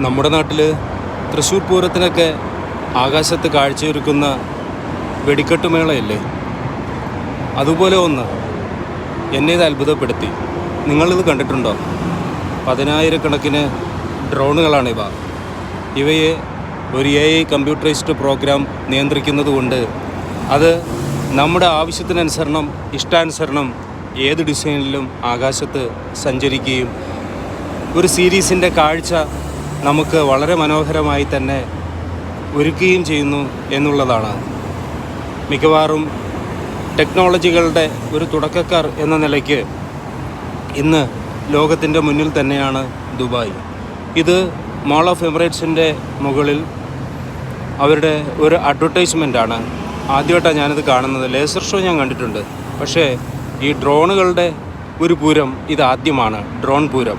നമ്മുടെ നാട്ടിൽ തൃശ്ശൂർ പൂരത്തിനൊക്കെ ആകാശത്ത് കാഴ്ചയൊരുക്കുന്ന വെടിക്കെട്ട് മേളയല്ലേ, അതുപോലെ ഒന്ന് എന്നെ ഇത് അത്ഭുതപ്പെടുത്തി. നിങ്ങളിത് കണ്ടിട്ടുണ്ടോ? 10,000-കണക്കിന് ഡ്രോണുകളാണിവ. ഇവയെ ഒരു AI കമ്പ്യൂട്ടറൈസ്ഡ് പ്രോഗ്രാം നിയന്ത്രിക്കുന്നതുകൊണ്ട് അത് നമ്മുടെ ആവശ്യത്തിനനുസരണം ഇഷ്ടാനുസരണം ഏത് ഡിസൈനിലും ആകാശത്ത് സഞ്ചരിക്കുകയും ഒരു സീരീസിൻ്റെ കാഴ്ച നമുക്ക് വളരെ മനോഹരമായി തന്നെ ഒരുക്കുകയും ചെയ്യുന്നു എന്നുള്ളതാണ്. മിക്കവാറും ടെക്നോളജികളുടെ ഒരു തുടക്കക്കാർ എന്ന നിലയ്ക്ക് ഇന്ന് ലോകത്തിൻ്റെ മുന്നിൽ തന്നെയാണ് ദുബായ്. ഇത് മോൾ ഓഫ് എമിറേറ്റ്സിൻ്റെ മുകളിൽ അവരുടെ ഒരു അഡ്വർടൈസ്മെൻ്റാണ്. ആദ്യമായിട്ടാണ് ഞാനിത് കാണുന്നത്. ലേസർ ഷോ ഞാൻ കണ്ടിട്ടുണ്ട്, പക്ഷേ ഈ ഡ്രോണുകളുടെ ഒരു പൂരം ഇതാദ്യമാണ്, ഡ്രോൺ പൂരം.